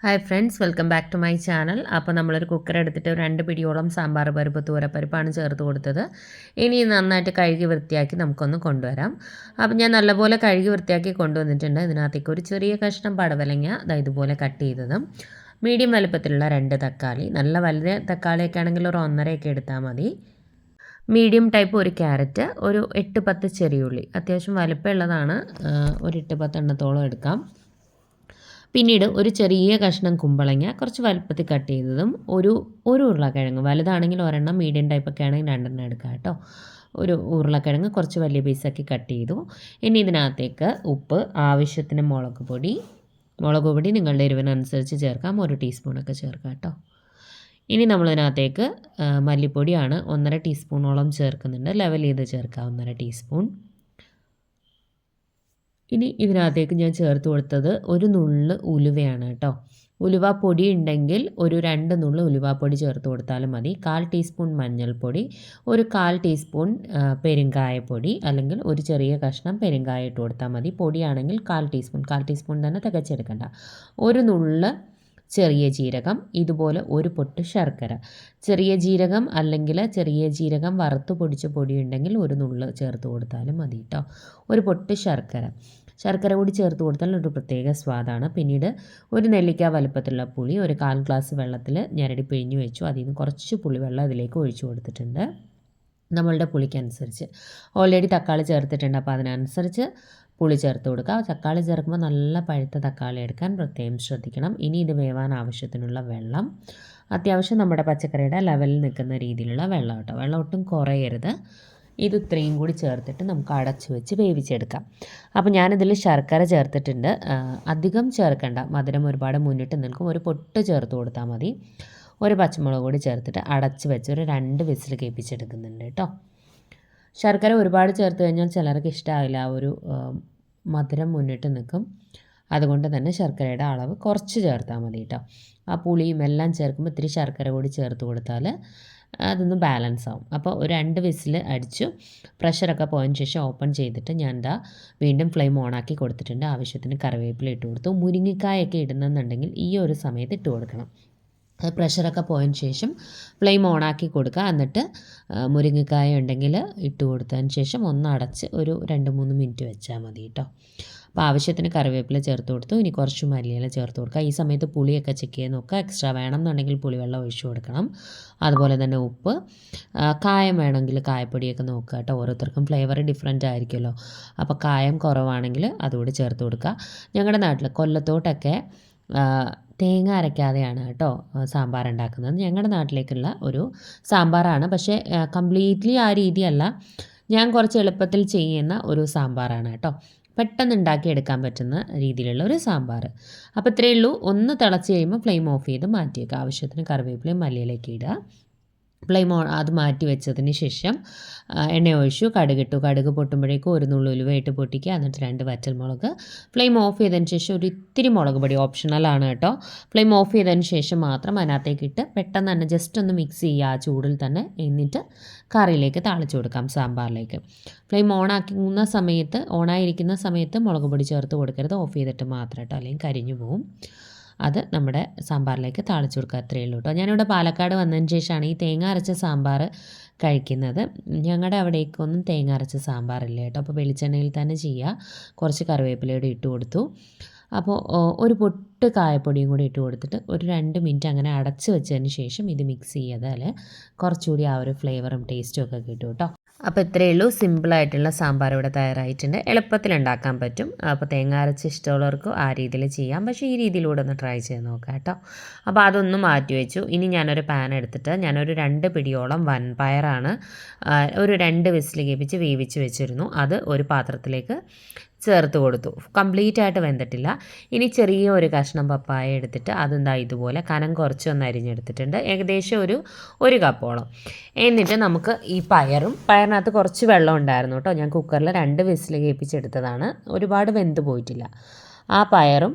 Hi friends, welcome back to my channel. അപ്പോൾ നമ്മളൊരു cooker എടുത്തിട്ട് 2 പിടിയോളം സാമ്പാർ പരിപ്പ് തൂരപ്പരിപ്പാണ് ചേർത്ത് കൊടുത്തത്. ഇനി നന്നായിട്ട് കഴുകി വൃത്തിയാക്കി നമുക്കൊന്ന് കൊണ്ടുവരാം. അപ്പോൾ ഞാൻ നല്ലപോലെ കഴുകി വൃത്തിയാക്കി കൊണ്ടുവന്നിട്ടുണ്ട്. ഇതിനകത്തേക്ക് ഒരു ചെറിയ കഷ്ണം പടവലങ്ങ ഇതുപോലെ കട്ട് ചെയ്തതും, മീഡിയം വലുപ്പത്തിലുള്ള 2 തക്കാളി, നല്ല വലിയ തക്കാളിയൊക്കെ ആണെങ്കിൽ ഒരു 1.5 എടുത്താൽ മതി. മീഡിയം ടൈപ്പ് ഒരു ക്യാരറ്റ്, ഒരു 8-10 ചെറിയുള്ളി, അത്യാവശ്യം വലുപ്പമുള്ളതാണ്, ഒരു 8-10 എണ്ണത്തോളം എടുക്കാം. പിന്നീട് ഒരു ചെറിയ കഷ്ണം കുമ്പളങ്ങ കുറച്ച് വലുപ്പത്തിൽ കട്ട് ചെയ്തതും, ഒരു ഉരുളക്കിഴങ്ങ് വലുതാണെങ്കിൽ ഒരെണ്ണം, മീഡിയം ടൈപ്പൊക്കെ ആണെങ്കിൽ 2 എടുക്കാം കേട്ടോ. ഒരു ഉരുളക്കിഴങ്ങ് കുറച്ച് വലിയ പീസാക്കി കട്ട് ചെയ്തു. ഇനി ഇതിനകത്തേക്ക് ഉപ്പ്, ആവശ്യത്തിന് മുളക് പൊടി നിങ്ങളുടെ എരിവിനനുസരിച്ച് ചേർക്കാം, 1 ടീസ്പൂണൊക്കെ ചേർക്കാം കേട്ടോ. ഇനി നമ്മളിതിനകത്തേക്ക് മല്ലിപ്പൊടിയാണ് 1.5 ടീസ്പൂണോളം ചേർക്കുന്നുണ്ട്, ലെവൽ ചെയ്ത് ചേർക്കാം 1.5 ടീസ്പൂൺ. ഇനി ഇതിനകത്തേക്ക് ഞാൻ ചേർത്ത് കൊടുത്തത് ഒരു നുള്ള് ഉലുവയാണ് കേട്ടോ. ഉലുവ പൊടി ഉണ്ടെങ്കിൽ ഒരു 2 നുള്ള് ഉലുവാപ്പൊടി ചേർത്ത് കൊടുത്താലും മതി. 1/4 ടീസ്പൂൺ മഞ്ഞൾപ്പൊടി, ഒരു 1/4 ടീസ്പൂൺ പെരുങ്കായപ്പൊടി, അല്ലെങ്കിൽ ഒരു ചെറിയ കഷ്ണം പെരുങ്കായം ഇട്ട് കൊടുത്താൽ മതി. പൊടിയാണെങ്കിൽ 1/4 ടീസ്പൂൺ തന്നെ തികച്ചെടുക്കണ്ട. ഒരു നുള്ള് ചെറിയ ജീരകം, ഇതുപോലെ ഒരു പൊട്ട് ശർക്കര. ചെറിയ ജീരകം അല്ലെങ്കിൽ ചെറിയ ജീരകം വറുത്ത് പൊടിച്ച പൊടി ഉണ്ടെങ്കിൽ ഒരു നുള്ള് ചേർത്ത് കൊടുത്താലും മതി കേട്ടോ. ഒരു പൊട്ട് ശർക്കര കൂടി ചേർത്ത് കൊടുത്താൽ ഒരു പ്രത്യേക സ്വാദാണ്. പിന്നീട് ഒരു നെല്ലിക്ക വലുപ്പത്തിലുള്ള പുളി ഒരു 1/4 ഗ്ലാസ് വെള്ളത്തിൽ ഞരടി പിഴിഞ്ഞ് വെച്ചു. അതിൽ നിന്ന് കുറച്ച് പുളിവെള്ളം ഇതിലേക്ക് ഒഴിച്ചു കൊടുത്തിട്ടുണ്ട്, നമ്മളുടെ പുളിക്കനുസരിച്ച്. ഓൾറെഡി തക്കാളി ചേർത്തിട്ടുണ്ട്, അപ്പോൾ അതിനനുസരിച്ച് പുളി ചേർത്ത് കൊടുക്കുക. തക്കാളി ചേർക്കുമ്പോൾ നല്ല പഴുത്ത തക്കാളി എടുക്കാൻ പ്രത്യേകം ശ്രദ്ധിക്കണം. ഇനി ഇത് വേവാൻ ആവശ്യത്തിനുള്ള വെള്ളം, അത്യാവശ്യം നമ്മുടെ പച്ചക്കറിയുടെ ലെവലിൽ നിൽക്കുന്ന രീതിയിലുള്ള വെള്ളം കേട്ടോ. വെള്ളം ഒട്ടും കുറയരുത്. ഇത് ഇത്രയും കൂടി ചേർത്തിട്ട് നമുക്ക് അടച്ച് വെച്ച് വേവിച്ചെടുക്കാം. അപ്പോൾ ഞാനിതിൽ ശർക്കര ചേർത്തിട്ടുണ്ട്, അധികം ചേർക്കണ്ട, മധുരം ഒരുപാട് മുന്നിട്ട് നിൽക്കും. ഒരു പൊട്ട് ചേർത്ത് കൊടുത്താൽ മതി. ഒരു പച്ചമുളക് കൂടി ചേർത്തിട്ട് അടച്ച് വെച്ച് ഒരു 2 വിസിൽ കേൾപ്പിച്ചെടുക്കുന്നുണ്ട് കേട്ടോ. ശർക്കര ഒരുപാട് ചേർത്ത് കഴിഞ്ഞാൽ ചിലർക്ക് ഇഷ്ടമാവില്ല, ഒരു മധുരം മുന്നിട്ട് നിൽക്കും. അതുകൊണ്ട് തന്നെ ശർക്കരയുടെ അളവ് കുറച്ച് ചേർത്താൽ മതി കേട്ടോ. ആ പുളിയും എല്ലാം ചേർക്കുമ്പോൾ ഇത്തിരി ശർക്കര കൂടി ചേർത്ത് കൊടുത്താൽ അതൊന്ന് ബാലൻസ് ആവും. അപ്പോൾ ഒരു 2 വിസിൽ അടിച്ചു. പ്രഷറൊക്കെ പോയതിന് ശേഷം ഓപ്പൺ ചെയ്തിട്ട് ഞാൻ വീണ്ടും ഫ്ലെയിം ഓണാക്കി കൊടുത്തിട്ടുണ്ട്. ആവശ്യത്തിന് കറിവേപ്പില ഇട്ട് കൊടുത്തു. മുരിങ്ങക്കായൊക്കെ ഇടുന്നെന്നുണ്ടെങ്കിൽ ഈ ഒരു സമയത്ത് ഇട്ട് കൊടുക്കണം. പ്രഷറൊക്കെ പോയതിന് ശേഷം ഫ്ലെയിം ഓണാക്കി കൊടുക്കുക. എന്നിട്ട് മുരിങ്ങക്കായ ഉണ്ടെങ്കിൽ ഇട്ട് കൊടുത്തതിന് ശേഷം ഒന്ന് അടച്ച് ഒരു 2-3 മിനിറ്റ് വെച്ചാൽ മതി കേട്ടോ. അപ്പോൾ ആവശ്യത്തിന് കറിവേപ്പില ചേർത്ത് കൊടുത്തു. ഇനി കുറച്ച് മല്ലിയില ചേർത്ത് കൊടുക്കുക. ഈ സമയത്ത് പുളിയൊക്കെ ചെക്ക് ചെയ്ത് നോക്കുക. എക്സ്ട്രാ വേണമെന്നുണ്ടെങ്കിൽ പുളിവെള്ളം ഒഴിച്ചു കൊടുക്കണം. അതുപോലെ തന്നെ ഉപ്പ്, കായം വേണമെങ്കിൽ കായപ്പൊടിയൊക്കെ നോക്കുക കേട്ടോ. ഓരോരുത്തർക്കും ഫ്ലേവർ ഡിഫറെൻ്റ് ആയിരിക്കുമല്ലോ. അപ്പോൾ കായം കുറവാണെങ്കിൽ അതുകൂടി ചേർത്ത് കൊടുക്കുക. ഞങ്ങളുടെ നാട്ടിൽ കൊല്ലത്തോട്ടൊക്കെ തേങ്ങ അരയ്ക്കാതെയാണ് കേട്ടോ സാമ്പാർ ഉണ്ടാക്കുന്നത്. ഞങ്ങളുടെ നാട്ടിലേക്കുള്ള ഒരു സാമ്പാറാണ്, പക്ഷേ കംപ്ലീറ്റ്ലി ആ രീതിയല്ല. ഞാൻ കുറച്ച് എളുപ്പത്തിൽ ചെയ്യുന്ന ഒരു സാമ്പാറാണ് കേട്ടോ. പെട്ടെന്ന് ഉണ്ടാക്കിയെടുക്കാൻ പറ്റുന്ന രീതിയിലുള്ള ഒരു സാമ്പാർ. അപ്പോൾ ഇത്രയേ ഉള്ളൂ. ഒന്ന് തിളച്ച് കഴിയുമ്പോൾ ഫ്ലെയിം ഓഫ് ചെയ്ത് മാറ്റിയേക്കുക. ആവശ്യത്തിന് കറിവേപ്പിലയും മല്ലിയിലേക്ക് ഇടുക. ഫ്ലെയിം അത് മാറ്റി വെച്ചതിന് ശേഷം എണ്ണ ഒഴിച്ചു, കടുകിട്ടു. കടുക് പൊട്ടുമ്പോഴേക്കും ഒരു നുള്ളു ഉലുവയിട്ട് പൊട്ടിക്കുക. എന്നിട്ട് 2 വറ്റൽമുളക്. ഫ്ലെയിം ഓഫ് ചെയ്തതിന് ശേഷം ഒരു ഇത്തിരി മുളക് പൊടി, ഓപ്ഷണലാണ് കേട്ടോ. ഫ്ലെയിം ഓഫ് ചെയ്തതിന് ശേഷം മാത്രം അതിനകത്തേക്ക് ഇട്ട് പെട്ടെന്ന് തന്നെ ജസ്റ്റ് ഒന്ന് മിക്സ് ചെയ്യുക ആ ചൂടിൽ തന്നെ. എന്നിട്ട് കറിയിലേക്ക് താളിച്ചു കൊടുക്കാം, സാമ്പാറിലേക്ക്. ഫ്ലെയിം ഓണായിരിക്കുന്ന സമയത്ത് മുളക് പൊടി ചേർത്ത് കൊടുക്കരുത്, ഓഫ് ചെയ്തിട്ട് മാത്രം കേട്ടോ, അല്ലെങ്കിൽ കരിഞ്ഞു പോവും. അത് നമ്മുടെ സാമ്പാറിലേക്ക് താളിച്ചു കൊടുക്കുക. അത്രയേ ഉള്ളൂ കേട്ടോ. ഞാനിവിടെ പാലക്കാട് വന്നതിന് ശേഷമാണ് ഈ തേങ്ങ അരച്ച സാമ്പാർ കഴിക്കുന്നത്. ഞങ്ങളുടെ അവിടേക്കൊന്നും തേങ്ങ അരച്ച സാമ്പാറില്ല കേട്ടോ. അപ്പോൾ വെളിച്ചെണ്ണയിൽ തന്നെ ചെയ്യുക. കുറച്ച് കറിവേപ്പിലയുടെ ഇട്ട് കൊടുത്തു. അപ്പോൾ ഒരു പൊട്ട് കായപ്പൊടിയും കൂടി ഇട്ട് കൊടുത്തിട്ട് ഒരു 2 മിനിറ്റ് അങ്ങനെ അടച്ച് വെച്ചതിന് ശേഷം ഇത് മിക്സ് ചെയ്താൽ കുറച്ചുകൂടി ആ ഒരു ഫ്ലേവറും ടേസ്റ്റും ഒക്കെ കിട്ടും കേട്ടോ. അപ്പോൾ ഇത്രയേ ഉള്ളൂ. സിമ്പിളായിട്ടുള്ള സാമ്പാർ ഇവിടെ തയ്യാറായിട്ടുണ്ട്. എളുപ്പത്തിൽ ഉണ്ടാക്കാൻ പറ്റും. അപ്പോൾ തേങ്ങ അരച്ച് ഇഷ്ടമുള്ളവർക്ക് ആ രീതിയിൽ ചെയ്യാം, പക്ഷേ ഈ രീതിയിലൂടെ ഒന്ന് ട്രൈ ചെയ്ത് നോക്കാം കേട്ടോ. അപ്പോൾ അതൊന്ന് മാറ്റി വെച്ചു. ഇനി ഞാനൊരു പാൻ എടുത്തിട്ട് ഞാനൊരു 2 പിടിയോളം വൻപയറാണ് ഒരു 2 വിസിൽ കേൾപ്പിച്ച് വേവിച്ച് വെച്ചിരുന്നു. അത് ഒരു പാത്രത്തിലേക്ക് ചേർത്ത് കൊടുത്തു. കംപ്ലീറ്റ് ആയിട്ട് വെന്തിട്ടില്ല. ഇനി ചെറിയ ഒരു കഷ്ണം പപ്പായ എടുത്തിട്ട് അതെന്താ ഇതുപോലെ കനം കുറച്ചൊന്ന് അരിഞ്ഞെടുത്തിട്ടുണ്ട്, ഏകദേശം ഒരു കപ്പോളം. എന്നിട്ട് നമുക്ക് ഈ പയറിനകത്ത് കുറച്ച് വെള്ളം ഉണ്ടായിരുന്നു കേട്ടോ. ഞാൻ കുക്കറിൽ 2 വിസിൽ കേൾപ്പിച്ചെടുത്തതാണ്, ഒരുപാട് വെന്ത് പോയിട്ടില്ല. ആ പയറും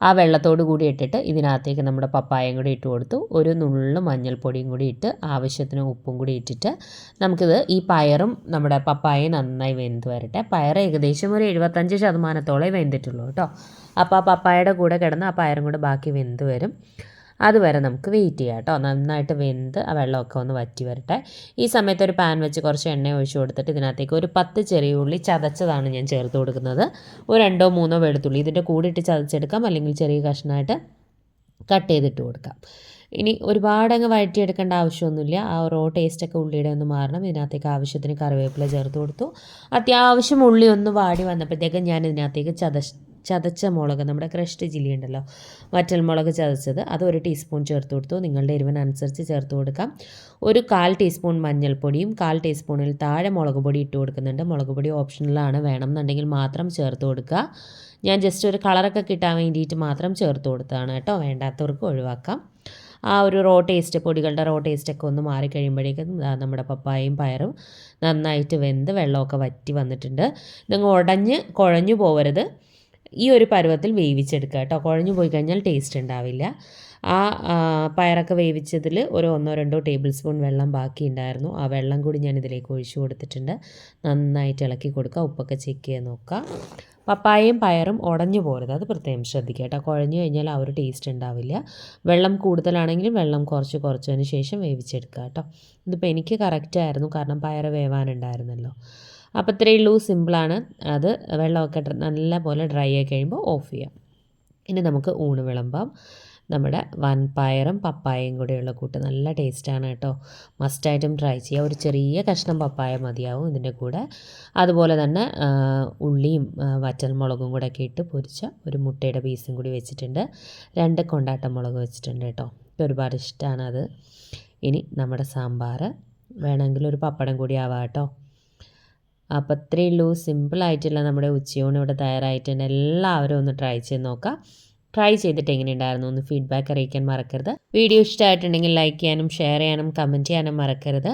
ആ വെള്ളത്തോട് കൂടി ഇട്ടിട്ട് ഇതിനകത്തേക്ക് നമ്മുടെ പപ്പായയും കൂടി ഇട്ട് കൊടുത്തു. ഒരു നുള്ളു മഞ്ഞൾപ്പൊടിയും കൂടി ഇട്ട് ആവശ്യത്തിന് ഉപ്പും കൂടി ഇട്ടിട്ട് നമുക്കിത് ഈ പയറും നമ്മുടെ പപ്പായയും നന്നായി വെന്ത് വരട്ടെ. പയർ ഏകദേശം ഒരു 75% വെന്തിട്ടുള്ളൂ കേട്ടോ. അപ്പോൾ ആ പപ്പായയുടെ കൂടെ കിടന്ന് ആ പയറും കൂടെ ബാക്കി വെന്ത് വരും. അതുവരെ നമുക്ക് വെയിറ്റ് ചെയ്യാം കേട്ടോ. നന്നായിട്ട് വെന്ത് ആ വെള്ളമൊക്കെ ഒന്ന് വറ്റി വരട്ടെ. ഈ സമയത്ത് ഒരു പാൻ വെച്ച് കുറച്ച് എണ്ണ ഒഴിച്ച് കൊടുത്തിട്ട് ഇതിനകത്തേക്ക് ഒരു 10 ചെറിയ ഉള്ളി ചതച്ചതാണ് ഞാൻ ചേർത്ത് കൊടുക്കുന്നത്. ഒരു 2-3 വെളുത്തുള്ളി ഇതിൻ്റെ കൂടെ ഇട്ട് ചതച്ചെടുക്കാം, അല്ലെങ്കിൽ ചെറിയ കഷ്ണമായിട്ട് കട്ട് ചെയ്തിട്ട് കൊടുക്കാം. ഇനി ഒരുപാടങ്ങ് വഴറ്റിയെടുക്കേണ്ട ആവശ്യമൊന്നുമില്ല. ആ റോ ടേസ്റ്റൊക്കെ ഉള്ളിയുടെ ഒന്ന് മാറണം. ഇതിനകത്തേക്ക് ആവശ്യത്തിന് കറിവേപ്പില ചേർത്ത് കൊടുത്തു. അത്യാവശ്യം ഉള്ളി ഒന്ന് വാടി വന്നപ്പോഴത്തേക്കും ഞാൻ ഇതിനകത്തേക്ക് ചതച്ച മുളക്, നമ്മുടെ ക്രഷ്ഡ് ചില്ലി ഉണ്ടല്ലോ, വറ്റൽമുളക് ചതച്ചത്, അത് 1 ടീസ്പൂൺ ചേർത്ത് കൊടുത്തു. നിങ്ങളുടെ എരിവിനനുസരിച്ച് ചേർത്ത് കൊടുക്കാം. ഒരു 1/4 ടീസ്പൂൺ മഞ്ഞൾപ്പൊടിയും 1/4 ടീസ്പൂണിൽ താഴെ മുളക് പൊടി ഇട്ട് കൊടുക്കുന്നുണ്ട്. മുളക് പൊടി ഓപ്ഷണലാണ്, വേണം എന്നുണ്ടെങ്കിൽ മാത്രം ചേർത്ത് കൊടുക്കുക. ഞാൻ ജസ്റ്റ് ഒരു കളറൊക്കെ കിട്ടാൻ വേണ്ടിയിട്ട് മാത്രം ചേർത്ത് കൊടുത്തതാണ് കേട്ടോ, വേണ്ടാത്തവർക്ക് ഒഴിവാക്കാം. ആ ഒരു പൊടികളുടെ റോ ടേസ്റ്റൊക്കെ ഒന്ന് മാറിക്കഴിയുമ്പോഴേക്കും നമ്മുടെ പപ്പായയും പയറും നന്നായിട്ട് വെന്ത് വെള്ളമൊക്കെ വറ്റി വന്നിട്ടുണ്ട്. നിങ്ങൾ കുഴഞ്ഞു പോകരുത്. ഈ ഒരു പരുവത്തിൽ വേവിച്ചെടുക്കുക കേട്ടോ. കുഴഞ്ഞു പോയി കഴിഞ്ഞാൽ ടേസ്റ്റ് ഉണ്ടാവില്ല. ആ പയറൊക്കെ വേവിച്ചതിൽ ഒരു 1-2 ടേബിൾ സ്പൂൺ വെള്ളം ബാക്കി ഉണ്ടായിരുന്നു. ആ വെള്ളം കൂടി ഞാൻ ഇതിലേക്ക് ഒഴിച്ചു കൊടുത്തിട്ടുണ്ട്. നന്നായിട്ട് ഇളക്കി കൊടുക്കുക. ഉപ്പൊക്കെ ചെക്ക് ചെയ്ത് നോക്കുക. പപ്പായയും പയറും ഉടഞ്ഞു പോരുത്, അത് പ്രത്യേകം ശ്രദ്ധിക്കുക കേട്ടോ. കുഴഞ്ഞു കഴിഞ്ഞാൽ ആ ഒരു ടേസ്റ്റ് ഉണ്ടാവില്ല. വെള്ളം കൂടുതലാണെങ്കിലും വെള്ളം കുറച്ചതിന് ശേഷം വേവിച്ചെടുക്കുക കേട്ടോ. ഇതിപ്പോൾ എനിക്ക് കറക്റ്റായിരുന്നു, കാരണം പയർ വേവാനുണ്ടായിരുന്നല്ലോ. അപ്പോൾ ഇത്രയേ ഉള്ളൂ, സിമ്പിളാണ്. അത് വെള്ളമൊക്കെ നല്ല പോലെ ഡ്രൈ ആയി കഴിയുമ്പോൾ ഓഫ് ചെയ്യാം. ഇനി നമുക്ക് ഊണ് വിളമ്പാം. നമ്മുടെ വൻപയറും പപ്പായയും കൂടെയുള്ള കൂട്ട് നല്ല ടേസ്റ്റാണ് കേട്ടോ. മസ്റ്റായിട്ടും ട്രൈ ചെയ്യുക. ഒരു ചെറിയ കഷ്ണം പപ്പായ മതിയാവും ഇതിൻ്റെ കൂടെ. അതുപോലെ തന്നെ ഉള്ളിയും വറ്റൽമുളകും കൂടെ ഒക്കെ ഇട്ട് പൊരിച്ച ഒരു മുട്ടയുടെ പീസും കൂടി വെച്ചിട്ടുണ്ട്. 2 കൊണ്ടാട്ടം മുളക് വെച്ചിട്ടുണ്ട് കേട്ടോ. ഒരുപാട് ഇഷ്ടമാണ് അത്. ഇനി നമ്മുടെ സാമ്പാർ, വേണമെങ്കിൽ ഒരു പപ്പടം കൂടി ആവാം കേട്ടോ. അപ്പോൾ ഇത്രയേ ഉള്ളൂ, സിമ്പിളായിട്ടുള്ള നമ്മുടെ ഉച്ചയൂണ് ഇവിടെ തയ്യാറായിട്ടുണ്ട്. എല്ലാവരും ഒന്ന് ട്രൈ ചെയ്ത് നോക്കാം. ട്രൈ ചെയ്തിട്ട് എങ്ങനെയുണ്ടായിരുന്നു ഒന്ന് ഫീഡ്ബാക്ക് അറിയിക്കാൻ മറക്കരുത്. വീഡിയോ ഇഷ്ടമായിട്ടുണ്ടെങ്കിൽ ലൈക്ക് ചെയ്യാനും ഷെയർ ചെയ്യാനും കമൻറ്റ് ചെയ്യാനും മറക്കരുത്.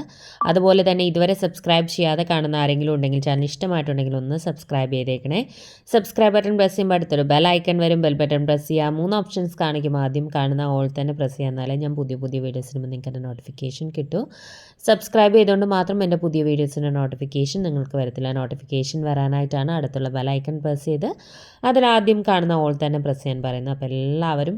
അതുപോലെ തന്നെ ഇതുവരെ സബ്സ്ക്രൈബ് ചെയ്യാതെ കാണുന്ന ആരെങ്കിലും ഉണ്ടെങ്കിൽ, ചാനൽ ഇഷ്ടമായിട്ടുണ്ടെങ്കിൽ ഒന്ന് സബ്സ്ക്രൈബ് ചെയ്തേക്കണേ. സബ്സ്ക്രൈബ് ബട്ടൺ പ്രസ് ചെയ്യുമ്പോൾ അടുത്തൊരു ബെൽ ഐക്കൺ വരും. ബെൽ ബട്ടൺ പ്രസ് ചെയ്യുക. 3 ഓപ്ഷൻസ് കാണിക്കും. ആദ്യം കാണുന്ന ഓൾ തന്നെ പ്രസ് ചെയ്യുക, എന്നാലേ ഞാൻ പുതിയ വീഡിയോസിന് നിങ്ങൾക്ക് എൻ്റെ നോട്ടിഫിക്കേഷൻ കിട്ടും. സബ്സ്ക്രൈബ് ചെയ്തുകൊണ്ട് മാത്രം എൻ്റെ പുതിയ വീഡിയോസിൻ്റെ നോട്ടിഫിക്കേഷൻ നിങ്ങൾക്ക് വരത്തില്ല. നോട്ടിഫിക്കേഷൻ വരാനായിട്ടാണ് അടുത്തുള്ള ബെൽ ഐക്കൺ പ്രസ് ചെയ്ത് അതിലാദ്യം കാണുന്ന ഓൾ തന്നെ പ്രസ് ചെയ്യാൻ പറയുന്നത്. അപ്പോൾ എല്ലാവരും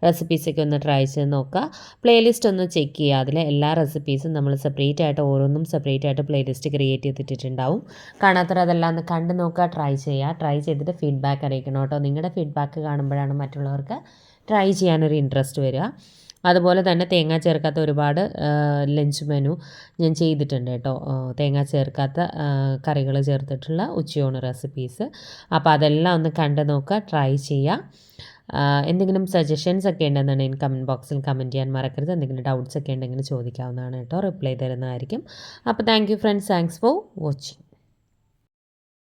റെസിപ്പീസൊക്കെ ഒന്ന് ട്രൈ ചെയ്ത് നോക്കുക. പ്ലേലിസ്റ്റ് ഒന്ന് ചെക്ക് ചെയ്യുക. അതിലെ എല്ലാ റെസിപ്പീസും നമ്മൾ സെപ്പറേറ്റ് ആയിട്ട് പ്ലേലിസ്റ്റ് ക്രിയേറ്റ് ചെയ്തിട്ടുണ്ടാവും. കാണാത്തവർ അതെല്ലാം ഒന്ന് കണ്ടു നോക്കുക, ട്രൈ ചെയ്യുക. ട്രൈ ചെയ്തിട്ട് ഫീഡ്ബാക്ക് അറിയിക്കണം കേട്ടോ. നിങ്ങളുടെ ഫീഡ്ബാക്ക് കാണുമ്പോഴാണ് മറ്റുള്ളവർക്ക് ട്രൈ ചെയ്യാനൊരു ഇൻട്രസ്റ്റ് വരിക. അതുപോലെ തന്നെ തേങ്ങ ചേർക്കാത്ത ഒരുപാട് ലഞ്ച് മെനു ഞാൻ ചെയ്തിട്ടുണ്ട് കേട്ടോ. തേങ്ങ ചേർക്കാത്ത കറികൾ ചേർത്തിട്ടുള്ള ഉച്ചയൂണ് റെസിപ്പീസ്. അപ്പോൾ അതെല്ലാം ഒന്ന് കണ്ടു നോക്കുക, ട്രൈ ചെയ്യുക. എന്തെങ്കിലും സജഷൻസ് ഒക്കെ ഉണ്ടെന്നുണ്ടെങ്കിൽ കമൻറ്റ് ബോക്സിൽ കമൻറ്റ് ചെയ്യാൻ മറക്കരുത്. എന്തെങ്കിലും ഡൗട്ട്സ് ഒക്കെ ഉണ്ടെങ്കിൽ ചോദിക്കാവുന്നതാണ് കേട്ടോ, റിപ്ലൈ തരുന്നതായിരിക്കും. അപ്പോൾ thank you friends, thanks for watching.